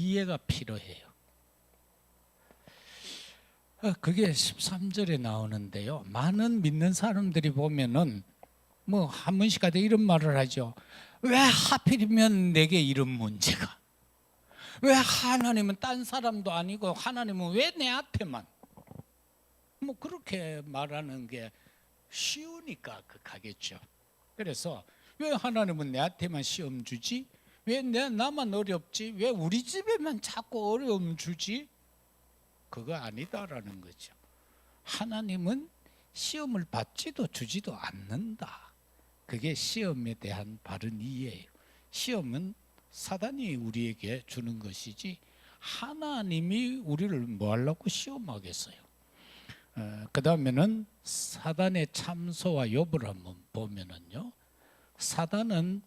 이해가 필요해요. 그게 13절에 나오는데요. 많은 믿는 사람들이 보면은 뭐 한 번씩 가도 이런 말을 하죠. 왜 하필이면 내게 이런 문제가? 왜 하나님은 딴 사람도 아니고 하나님은 왜 내한테만? 뭐 그렇게 말하는 게 쉬우니까 가겠죠. 그래서 왜 하나님은 내한테만 시험 주지? 왜 나만 어렵지? 왜 우리 집에만 자꾸 어려움 주지? 그거 아니다라는 거죠. 하나님은 시험을 받지도 주지도 않는다. 그게 시험에 대한 바른 이해예요. 시험은 사단이 우리에게 주는 것이지 하나님이 우리를 뭐 하려고 시험하겠어요. 그 다음에는 사단의 참소와 욥을 한번 보면은요, 사단은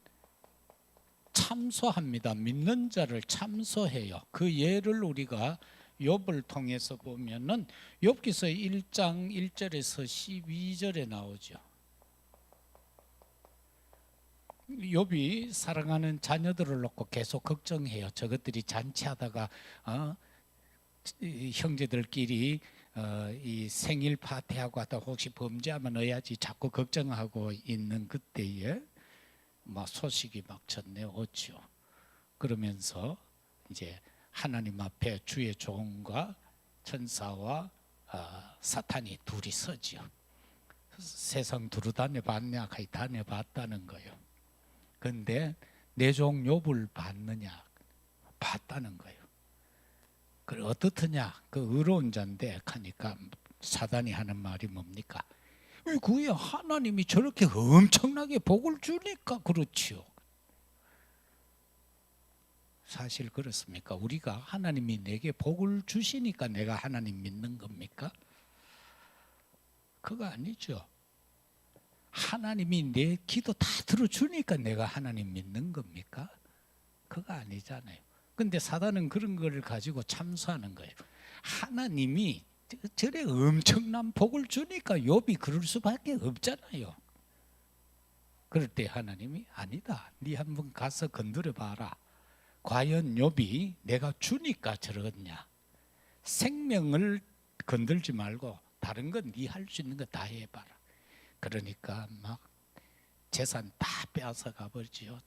참소합니다. 믿는 자를 참소해요. 그 예를 우리가 욥을 통해서 보면은 욥기서 1장 1절에서 12절에 나오죠. 욥이 사랑하는 자녀들을 놓고 계속 걱정해요. 저것들이 잔치하다가 형제들끼리 이 생일 파티하고 하다 혹시 범죄하면 어야지 자꾸 걱정하고 있는 그때에 막 소식이 막 전해오죠. 그러면서 이제 하나님 앞에 주의 종과 천사와 사탄이 둘이 서지요. 세상 두루 다녀봤냐? 거의 다녀봤다는 거예요. 그런데 내 종 욥을 봤느냐? 봤다는 거예요. 그래 어떻느냐? 그 의로운 자인데 하니까 사단이 하는 말이 뭡니까? 그게 하나님이 저렇게 엄청나게 복을 주니까 그렇지요. 사실 그렇습니까? 우리가 하나님이 내게 복을 주시니까 내가 하나님 믿는 겁니까? 그거 아니죠. 하나님이 내 기도 다 들어주니까 내가 하나님 믿는 겁니까? 그거 아니잖아요. 근데 사단은 그런 거를 가지고 참소하는 거예요. 하나님이 저래 엄청난 복을 주니까 욥이 그럴 수밖에 없잖아요. 그럴 때 하나님이 아니다. 네 한번 가서 건드려 봐라. 과연 욥이 내가 주니까 저러냐? 생명을 건들지 말고 다른 건 네 할 수 있는 거 다 해봐라. 그러니까 막 재산 다 빼앗아 가버리죠.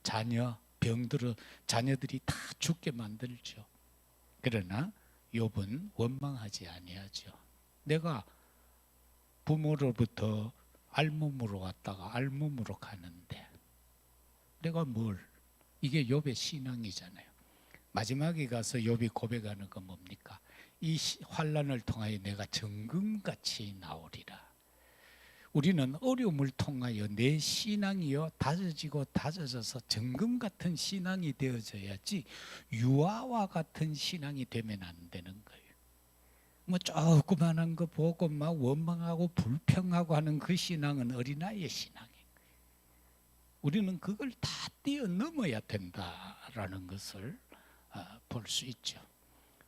자녀들이 다 죽게 만들죠. 그러나 욥은 원망하지 아니하죠. 내가 부모로부터 알몸으로 왔다가 알몸으로 가는데 내가 뭘? 이게 욥의 신앙이잖아요. 마지막에 가서 욥이 고백하는 건 뭡니까? 이 환난을 통하여 내가 정금같이 나오리라. 우리는 어려움을 통하여 내 신앙이요 다져지고 다져져서 정금 같은 신앙이 되어져야지 유아와 같은 신앙이 되면 안 되는 거예요. 뭐 조그만한 거 보고 막 원망하고 불평하고 하는 그 신앙은 어린아이의 신앙이에요. 우리는 그걸 다 뛰어넘어야 된다라는 것을 볼 수 있죠.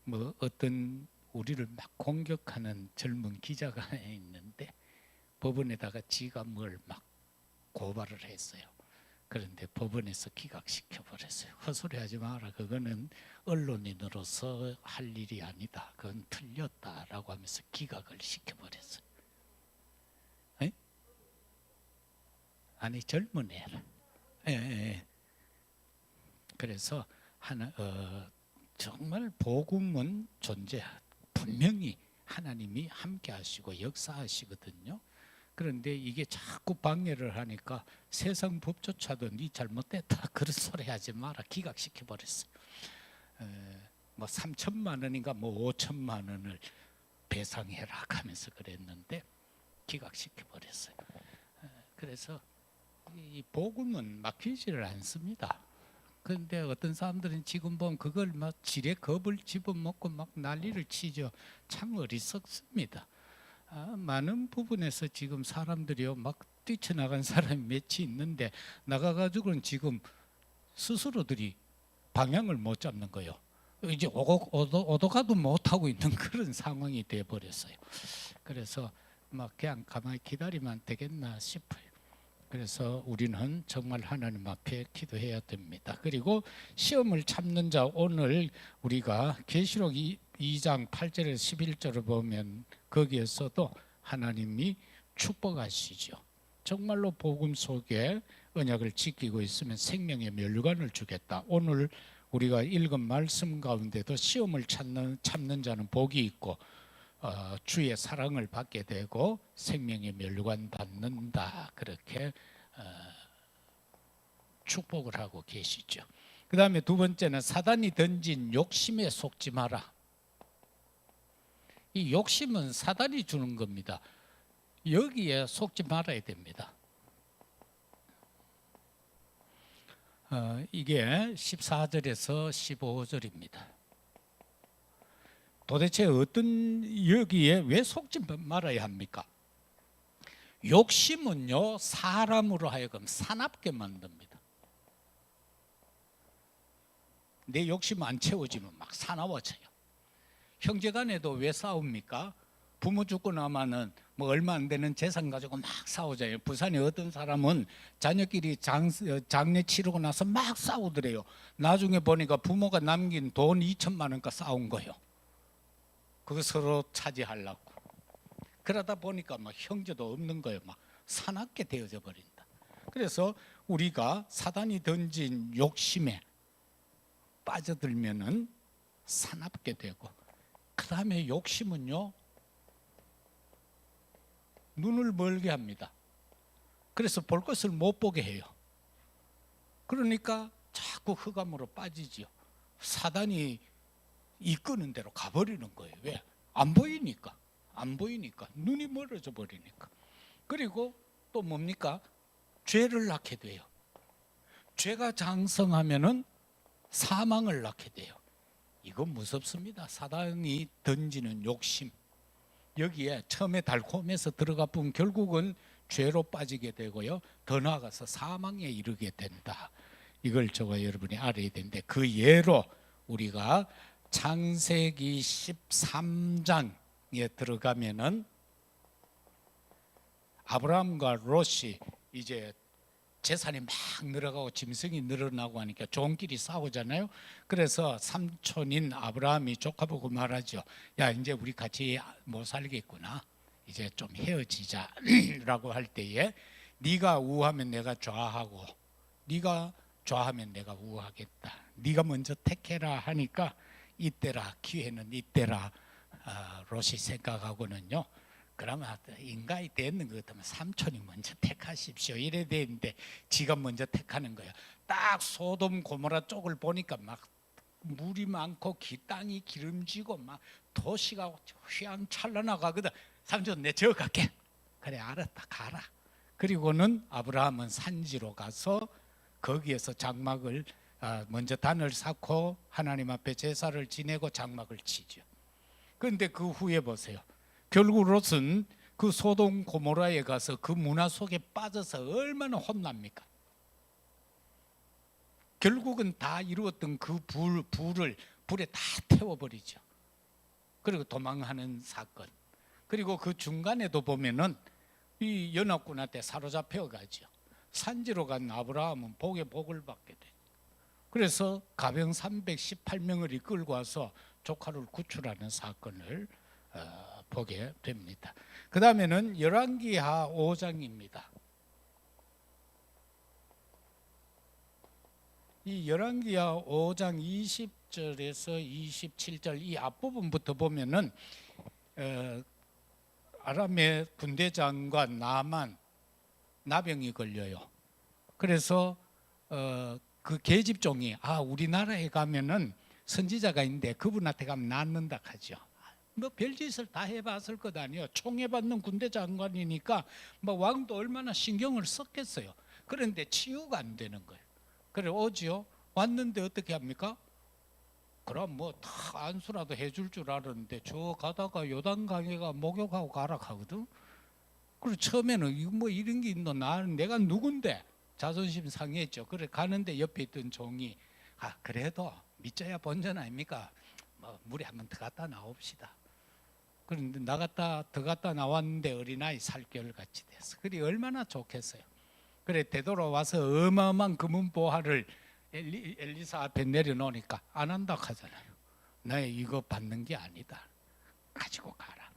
뭐 어떤 우리를 막 공격하는 젊은 기자가 있는데 법원에다가 지가 뭘 막 고발을 했어요. 그런데 법원에서 기각시켜 버렸어요. 헛소리하지 마라. 그거는 언론인으로서 할 일이 아니다. 그건 틀렸다라고 하면서 기각을 시켜 버렸어요. 아니 젊은 애라. 예. 그래서 정말 복음은 분명히 하나님이 함께 하시고 역사하시거든요. 그런데 이게 자꾸 방해를 하니까 세상 법조차도 네 잘못됐다 그런 소리 하지 마라 기각시켜 버렸어요. 뭐 3천만 원인가 뭐 5천만 원을 배상해라 하면서 그랬는데 기각시켜 버렸어요. 그래서 이 복음은 막히지를 않습니다. 그런데 어떤 사람들은 지금 보면 그걸 막 지레 겁을 집어먹고 막 난리를 치죠. 참 어리석습니다. 많은 부분에서 지금 사람들이요 막 뛰쳐나간 사람이 몇이 있는데 나가가지고는 지금 스스로들이 방향을 못 잡는 거예요. 이제 오도가도 못하고 있는 그런 상황이 돼버렸어요. 그래서 막 그냥 가만히 기다리면 되겠나 싶어요. 그래서 우리는 정말 하나님 앞에 기도해야 됩니다. 그리고 시험을 참는 자, 오늘 우리가 계시록 2장 8절에서 11절을 보면 거기에서도 하나님이 축복하시죠. 정말로 복음 속에 언약을 지키고 있으면 생명의 멸류관을 주겠다. 오늘 우리가 읽은 말씀 가운데도 시험을 참는 자는 복이 있고 주의 사랑을 받게 되고 생명의 멸류관 받는다, 그렇게 축복을 하고 계시죠. 그 다음에 두 번째는 사단이 던진 욕심에 속지 마라. 이 욕심은 사단이 주는 겁니다. 여기에 속지 말아야 됩니다. 이게 14절에서 15절입니다. 도대체 어떤, 여기에 왜 속지 말아야 합니까? 욕심은요, 사람으로 하여금 사납게 만듭니다. 내 욕심 안 채워지면 막 사나워져요. 형제간에도 왜 싸웁니까? 부모 죽고 나면은 뭐 얼마 안 되는 재산 가지고 막 싸우잖아요. 부산에 어떤 사람은 자녀끼리 장례 치르고 나서 막 싸우더래요. 나중에 보니까 부모가 남긴 돈 2천만 원가 싸운 거예요. 그거 서로 차지하려고. 그러다 보니까 막 형제도 없는 거예요. 막 사납게 되어져 버린다. 그래서 우리가 사단이 던진 욕심에 빠져들면은 사납게 되고, 그 다음에 욕심은요, 눈을 멀게 합니다. 그래서 볼 것을 못 보게 해요. 그러니까 자꾸 흑암으로 빠지지요. 사단이 이끄는 대로 가버리는 거예요. 왜? 안 보이니까. 안 보이니까. 눈이 멀어져 버리니까. 그리고 또 뭡니까? 죄를 낳게 돼요. 죄가 장성하면은 사망을 낳게 돼요. 이건 무섭습니다. 사단이 던지는 욕심. 여기에 처음에 달콤해서 들어가 보면 결국은 죄로 빠지게 되고요, 더 나아가서 사망에 이르게 된다. 이걸 저와 여러분이 알아야 되는데, 그 예로 우리가 창세기 13장에 들어가면은 아브라함과 롯이 이제 재산이 막 늘어가고 짐승이 늘어나고 하니까 종끼리 싸우잖아요. 그래서 삼촌인 아브라함이 조카보고 말하죠. 야, 이제 우리 같이 못 살겠구나. 이제 좀 헤어지자라고 할 때에, 네가 우하면 내가 좌하고 네가 좌하면 내가 우하겠다. 네가 먼저 택해라 하니까 이때라, 기회는 이때라, 롯이 생각하고는요, 그러면 인간이 됐는 것 같으면 삼촌이 먼저 택하십시오 이래 되는데, 지가 먼저 택하는 거예요. 딱 소돔 고모라 쪽을 보니까 막 물이 많고 땅이 기름지고 막 도시가 휘황찬란하거든. 삼촌, 내 저 갈게. 그래, 알았다, 가라. 그리고는 아브라함은 산지로 가서 거기에서 장막을 먼저 단을 쌓고 하나님 앞에 제사를 지내고 장막을 치죠. 그런데 그 후에 보세요. 결국 롯은 그 소돔 고모라에 가서 그 문화 속에 빠져서 얼마나 혼납니까? 결국은 다 이루었던 그 불을 불에 다 태워버리죠. 그리고 도망하는 사건. 그리고 그 중간에도 보면은 이 연합군한테 사로잡혀 가죠. 산지로 간 아브라함은 복에 복을 받게 돼. 그래서 가병 318명을 이끌고 와서 조카를 구출하는 사건을 보게 됩니다. 그 다음에는 열왕기하 5장입니다. 이 열왕기하 5장 20절에서 27절 이 앞부분부터 보면은 아람의 군대 장관 나병이 걸려요. 그래서 그 계집종이 우리나라에 가면은 선지자가 있는데 그분한테 가면 낫는다 하죠. 뭐 별짓을 다 해봤을 것 아니에요. 총애받는 군대 장관이니까 뭐 왕도 얼마나 신경을 썼겠어요. 그런데 치유가 안 되는 거예요. 그래 오지요. 왔는데 어떻게 합니까? 그럼 뭐 다 안수라도 해줄 줄 알았는데 저 가다가 요단강에가 목욕하고 가라 하거든. 그리고 처음에는 이거 뭐 이런 게 있노? 내가 누군데? 자존심 상했죠. 그래 가는데 옆에 있던 종이 그래도 믿져야 본전 아닙니까? 뭐 물에 한번 더 갔다 나옵시다. 그런데 더 갔다 나왔는데 어린아이 살결같이 됐어. 그래 얼마나 좋겠어요. 그래 되돌아와서 어마어마한 금은 보화를 엘리사 앞에 내려놓으니까 안 한다 하잖아요. 나 이거 받는 게 아니다. 가지고 가라.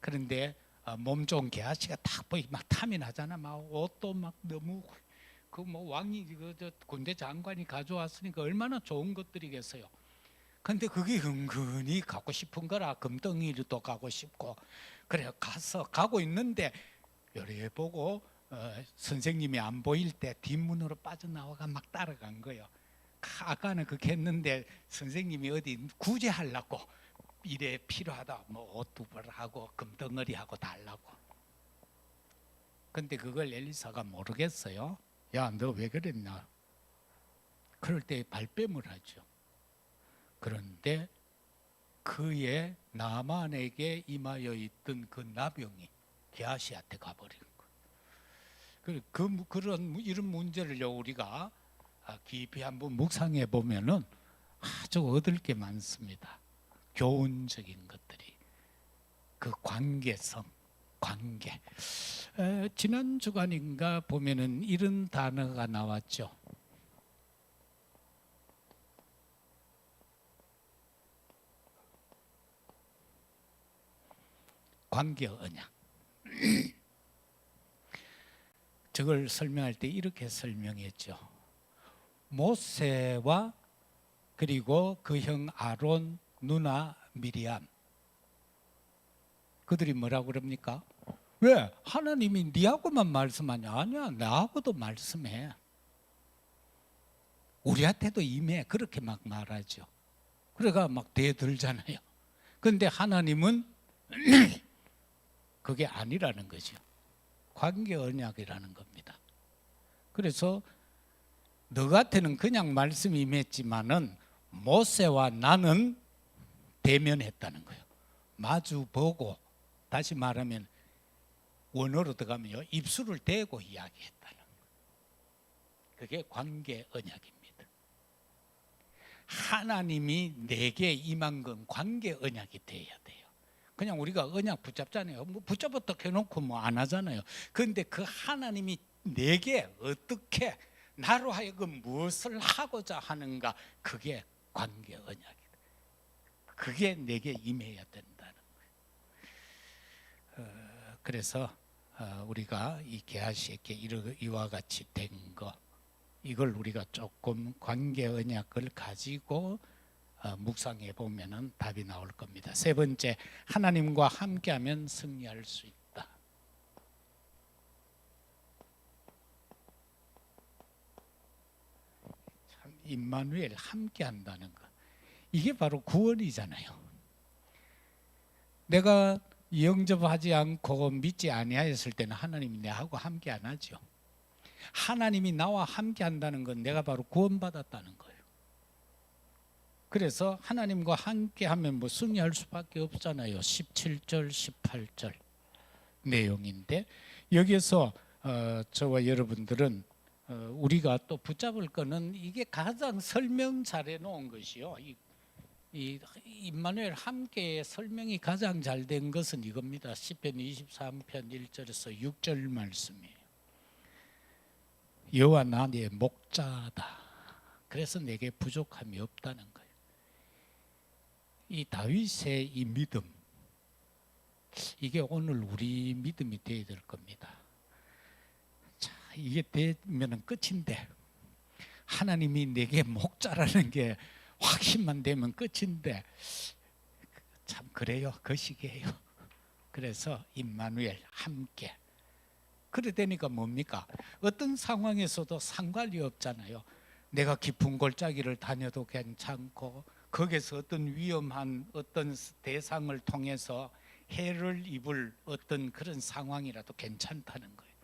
그런데 몸 좋은 게하시가 딱 보이 막 탐이 나잖아. 막 옷도 막 너무 그 뭐 왕이 저 군대 장관이 가져왔으니까 얼마나 좋은 것들이겠어요. 근데 그게 은근히 갖고 싶은 거라. 금덩이도 가고 싶고 그래 가고 있는데 요래 보고 선생님이 안 보일 때 뒷문으로 빠져나와가 막 따라간 거예요. 아까는 그렇게 했는데 선생님이 어디 구제하려고 이래 필요하다 뭐 옷두벌하고 금덩어리하고 달라고. 근데 그걸 엘리사가 모르겠어요. 야, 너 왜 그랬나? 그럴 때 발뺌을 하죠. 그런데 그의 나만에게 임하여 있던 그 나병이 게하시한테 가버린 거예요. 그런 이런 문제를요 우리가 깊이 한번 묵상해 보면은 아주 얻을 게 많습니다. 교훈적인 것들이 그 관계성, 관계. 지난 주간인가 보면은 이런 단어가 나왔죠. 관계 언약. 저걸 설명할 때 이렇게 설명했죠. 모세와 그리고 그 형 아론, 누나 미리암. 그들이 뭐라고 그럽니까? 왜? 하나님이 네하고만 말씀하냐? 아니야, 나하고도 말씀해. 우리한테도 임해. 그렇게 막 말하죠. 그래가 막 대들잖아요. 그런데 하나님은 그게 아니라는 거죠. 관계 언약이라는 겁니다. 그래서 너한테는 그냥 말씀이 임했지만은 모세와 나는 대면했다는 거예요. 마주 보고, 다시 말하면 원어로 들어가면요 입술을 대고 이야기했다는 거예요. 그게 관계 언약입니다. 하나님이 내게 임한 건 관계 언약이 돼야 돼요. 그냥 우리가 언약 붙잡잖아요. 뭐 붙잡았다 해놓고 뭐 안 하잖아요. 그런데 그 하나님이 내게 어떻게 나로 하여금 무엇을 하고자 하는가, 그게 관계 언약이다. 그게 내게 임해야 된다는 거예요. 그래서 우리가 이 게하시에게 이와 같이 된 거, 이걸 우리가 조금 관계 언약을 가지고 묵상해 보면은 답이 나올 겁니다. 세 번째, 하나님과 함께하면 승리할 수 있다. 참 임마누엘 함께한다는 거, 이게 바로 구원이잖아요. 내가 영접하지 않고 믿지 아니하였을 때는 하나님이 내하고 함께 안 하죠. 하나님이 나와 함께 한다는 건 내가 바로 구원받았다는 거예요. 그래서 하나님과 함께 하면 뭐 승리할 수밖에 없잖아요. 17절 18절 내용인데, 여기에서 저와 여러분들은 우리가 또 붙잡을 거는 이게 가장 설명 잘해 놓은 것이요. 이 임마누엘 함께의 설명이 가장 잘 된 것은 이겁니다. 시편 23편 1절에서 6절 말씀이에요. 여호와 나 네 목자다. 그래서 내게 부족함이 없다는 거예요. 이 다윗의 이 믿음, 이게 오늘 우리 믿음이 되어야 될 겁니다. 자, 이게 되면은 끝인데, 하나님이 내게 목자라는 게 확신만 되면 끝인데, 참 그래요. 그 시기예요. 그래서 임마누엘 함께. 그래 되니까 뭡니까? 어떤 상황에서도 상관이 없잖아요. 내가 깊은 골짜기를 다녀도 괜찮고, 거기서 어떤 위험한 어떤 대상을 통해서 해를 입을 어떤 그런 상황이라도 괜찮다는 거예요.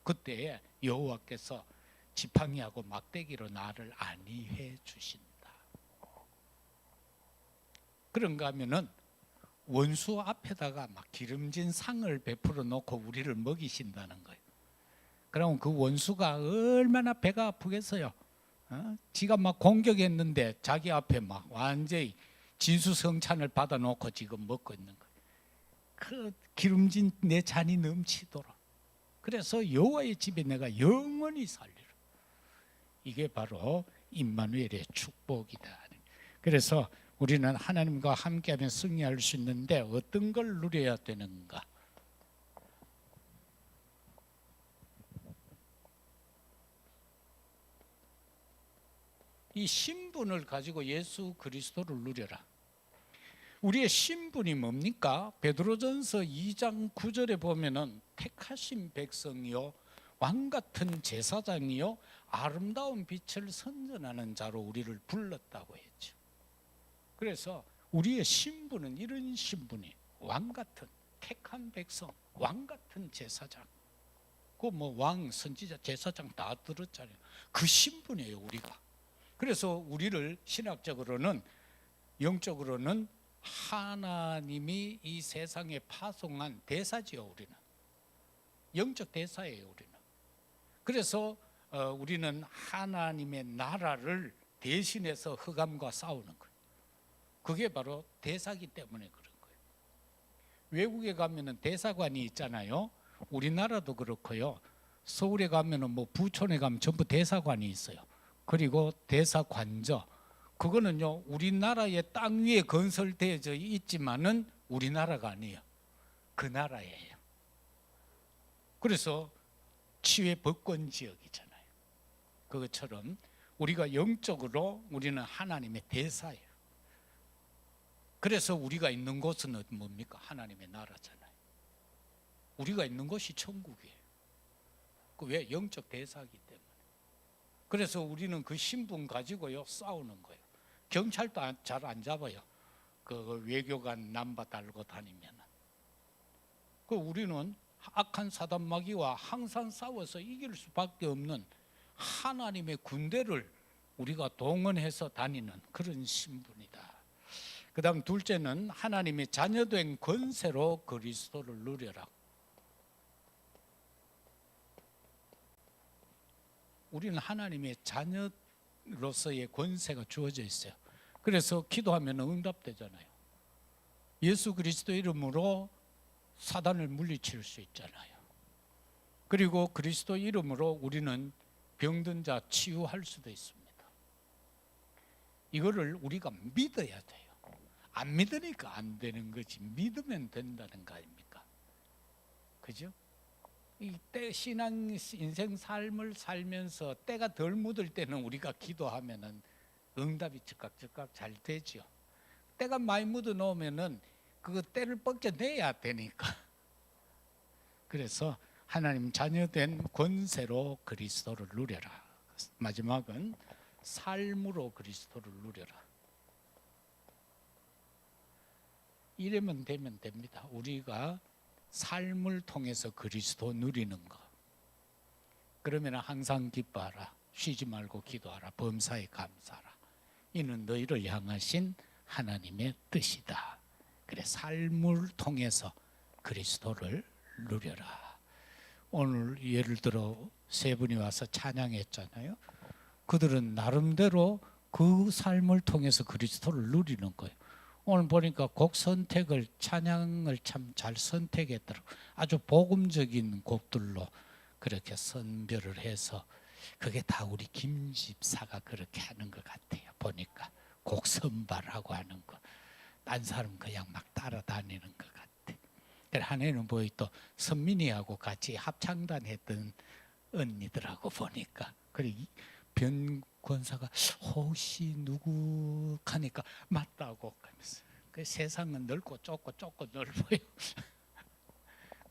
그때 여호와께서 지팡이하고 막대기로 나를 안위해 주신다. 그런가 하면은 원수 앞에다가 막 기름진 상을 베풀어 놓고 우리를 먹이신다는 거예요. 그러면 그 원수가 얼마나 배가 아프겠어요. 지가 막 공격했는데 자기 앞에 막 완전히 진수성찬을 받아놓고 지금 먹고 있는 거예요. 그 기름진 내 잔이 넘치도록. 그래서 여호와의 집에 내가 영원히 살리라. 이게 바로 임마누엘의 축복이다. 그래서 우리는 하나님과 함께하면 승리할 수 있는데 어떤 걸 누려야 되는가? 이 신분을 가지고 예수 그리스도를 누려라. 우리의 신분이 뭡니까? 베드로전서 2장 9절에 보면은 택하신 백성이요 왕같은 제사장이요 아름다운 빛을 선전하는 자로 우리를 불렀다고 했죠. 그래서 우리의 신분은 이런 신분이 왕같은 택한 백성, 왕같은 제사장. 그 뭐 왕, 선지자, 제사장 다 들었잖아요. 그 신분이에요, 우리가. 그래서 우리를 신학적으로는, 영적으로는 하나님이 이 세상에 파송한 대사지요. 우리는 영적 대사예요. 우리는. 그래서 우리는 하나님의 나라를 대신해서 흑암과 싸우는 거예요. 그게 바로 대사기 때문에 그런 거예요. 외국에 가면은 대사관이 있잖아요. 우리나라도 그렇고요. 서울에 가면은 뭐 부촌에 가면 전부 대사관이 있어요. 그리고 대사관저, 그거는요 우리나라의 땅 위에 건설되어져 있지만은 우리나라가 아니에요. 그 나라예요. 그래서 치외 법권 지역이잖아요. 그것처럼 우리가 영적으로 우리는 하나님의 대사예요. 그래서 우리가 있는 곳은 뭡니까? 하나님의 나라잖아요. 우리가 있는 곳이 천국이에요. 왜? 영적 대사이기 때문에. 그래서 우리는 그 신분 가지고요 싸우는 거예요. 경찰도 잘 안 잡아요. 그 외교관 남바 달고 다니면. 그 우리는 악한 사단 마귀와 항상 싸워서 이길 수밖에 없는 하나님의 군대를 우리가 동원해서 다니는 그런 신분이다. 그 다음 둘째는 하나님의 자녀된 권세로 그리스도를 누려라. 우리는 하나님의 자녀로서의 권세가 주어져 있어요. 그래서 기도하면 응답되잖아요. 예수 그리스도 이름으로 사단을 물리칠 수 있잖아요. 그리고 그리스도 이름으로 우리는 병든 자 치유할 수도 있습니다. 이거를 우리가 믿어야 돼요. 안 믿으니까 안 되는 거지, 믿으면 된다는 거 아닙니까? 그죠? 이때 신앙 인생 삶을 살면서 때가 덜 묻을 때는 우리가 기도하면은 응답이 즉각 잘 되죠. 때가 많이 묻어 놓으면은 그 때를 벗겨내야 되니까. 그래서 하나님 자녀된 권세로 그리스도를 누려라. 마지막은 삶으로 그리스도를 누려라. 이러면 되면 됩니다. 우리가 삶을 통해서 그리스도 누리는 거. 그러면 항상 기뻐하라. 쉬지 말고 기도하라. 범사에 감사하라. 이는 너희를 향하신 하나님의 뜻이다. 그래, 삶을 통해서 그리스도를 누려라. 오늘 예를 들어 세 분이 와서 찬양했잖아요. 그들은 나름대로 그 삶을 통해서 그리스도를 누리는 거예요. 오늘 보니까 곡 선택을, 찬양을 참 잘 선택했더라고요. 아주 복음적인 곡들로 그렇게 선별을 해서 그게 다 우리 김 집사가 그렇게 하는 것 같아요. 보니까 곡 선발하고 하는 거, 딴 사람 그냥 막 따라다니는 것 같아. 한 해는 뭐 또 선민이하고 같이 합창단 했던 언니들하고 보니까, 그리고 변 권사가 혹시 누구 하니까 맞다고 하면서, 그 세상은 넓고 좁고 넓어요.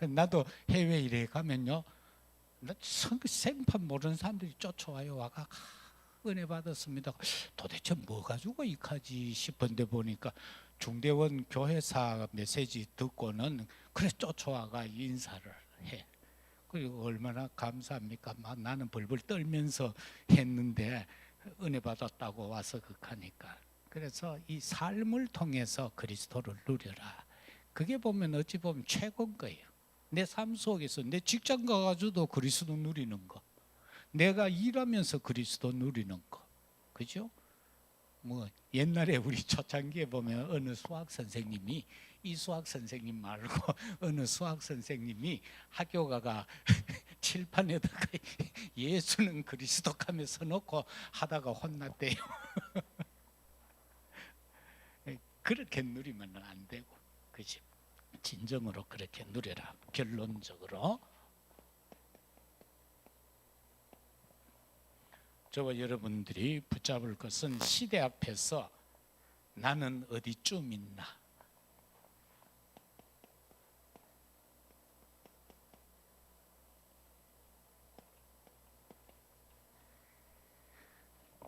나도 해외 일에 가면요, 생판 모르는 사람들이 쫓아와요. 와가 은혜 받았습니다. 도대체 뭐 가지고 이까지 싶은데 보니까 중대원 교회사 메시지 듣고는 그래 쫓아와가 인사를 해. 그리고 얼마나 감사합니까? 막 나는 벌벌 떨면서 했는데 은혜 받았다고 와서 극하니까. 그래서 이 삶을 통해서 그리스도를 누려라. 그게 보면 어찌 보면 최고인 거예요. 내 삶 속에서 내 직장 가가지고도 그리스도 누리는 거, 내가 일하면서 그리스도 누리는 거, 그죠? 뭐 옛날에 우리 초창기에 보면 어느 수학 선생님이 이 수학 선생님 말고 어느 수학 선생님이 학교 가가 칠판에다가 예수는 그리스도 하며 써놓고 하다가 혼났대요. 그렇게 누리면 안 되고, 그지? 진정으로 그렇게 누려라. 결론적으로 저와 여러분들이 붙잡을 것은 시대 앞에서 나는 어디쯤 있나?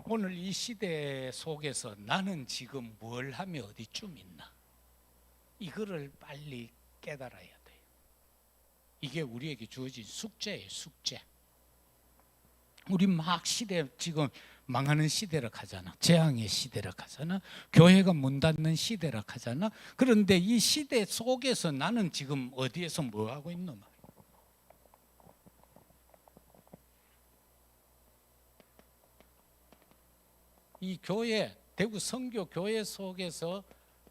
오늘 이 시대 속에서 나는 지금 뭘 하며 어디쯤 있나? 이거를 빨리 깨달아야 돼요. 이게 우리에게 주어진 숙제예요, 숙제. 우리 막 시대, 지금 망하는 시대라 하잖아. 재앙의 시대라 하잖아. 교회가 문 닫는 시대라 하잖아. 그런데 이 시대 속에서 나는 지금 어디에서 뭐 하고 있노 말이야. 이 교회, 대구 선교교회 속에서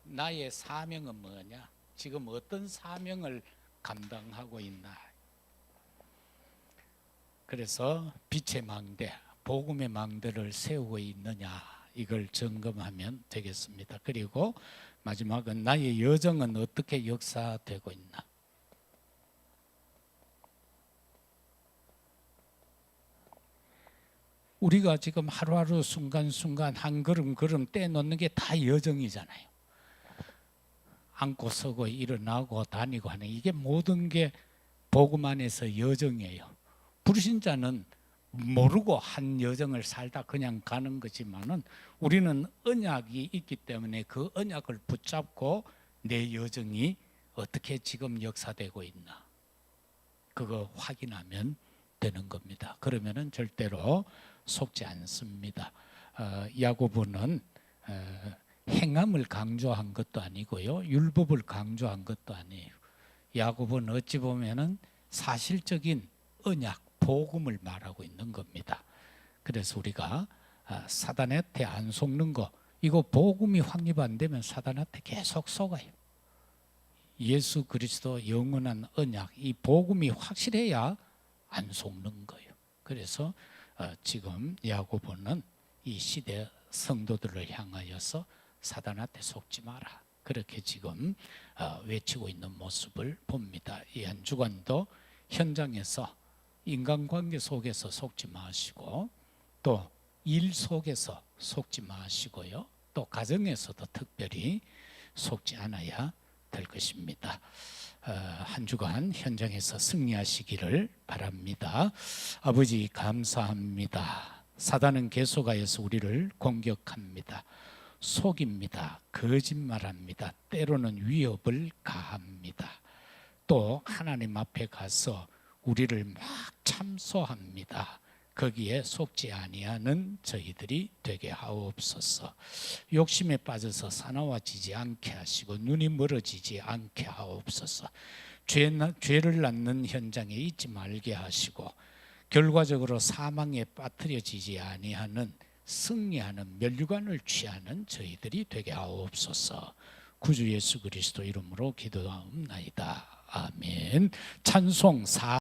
나의 사명은 뭐냐? 지금 어떤 사명을 감당하고 있나? 그래서 빛의 망대, 복음의 망대를 세우고 있느냐, 이걸 점검하면 되겠습니다. 그리고 마지막은 나의 여정은 어떻게 역사되고 있나? 우리가 지금 하루하루 순간순간 한 걸음 걸음 떼놓는 게 다 여정이잖아요. 앉고 서고 일어나고 다니고 하는 이게 모든 게 복음 안에서 여정이에요. 불신자는 모르고 한 여정을 살다 그냥 가는 거지만은 우리는 언약이 있기 때문에 그 언약을 붙잡고 내 여정이 어떻게 지금 역사되고 있나, 그거 확인하면 되는 겁니다. 그러면은 절대로 속지 않습니다. 야고보는 행함을 강조한 것도 아니고요, 율법을 강조한 것도 아니에요. 야고보는 어찌 보면은 사실적인 언약, 복음을 말하고 있는 겁니다. 그래서 우리가 사단한테 안 속는 거, 이거 복음이 확립 안 되면 사단한테 계속 속아요. 예수 그리스도 영원한 언약, 이 복음이 확실해야 안 속는 거예요. 그래서 지금 야고보는 이 시대 성도들을 향하여서 사단한테 속지 마라, 그렇게 지금 외치고 있는 모습을 봅니다. 이 한 주간도 현장에서 인간관계 속에서 속지 마시고, 또 일 속에서 속지 마시고요, 또 가정에서도 특별히 속지 않아야 될 것입니다. 한 주간 현장에서 승리하시기를 바랍니다. 아버지 감사합니다. 사단은 계속하여서 우리를 공격합니다. 속입니다. 거짓말합니다. 때로는 위협을 가합니다. 또 하나님 앞에 가서 우리를 막 참소합니다. 거기에 속지 아니하는 저희들이 되게 하옵소서. 욕심에 빠져서 사나워지지 않게 하시고 눈이 멀어지지 않게 하옵소서. 죄를 낳는 현장에 있지 말게 하시고 결과적으로 사망에 빠뜨려지지 아니하는 승리하는 멸류관을 취하는 저희들이 되게 하옵소서. 구주 예수 그리스도 이름으로 기도하옵나이다. 아멘. 찬송 4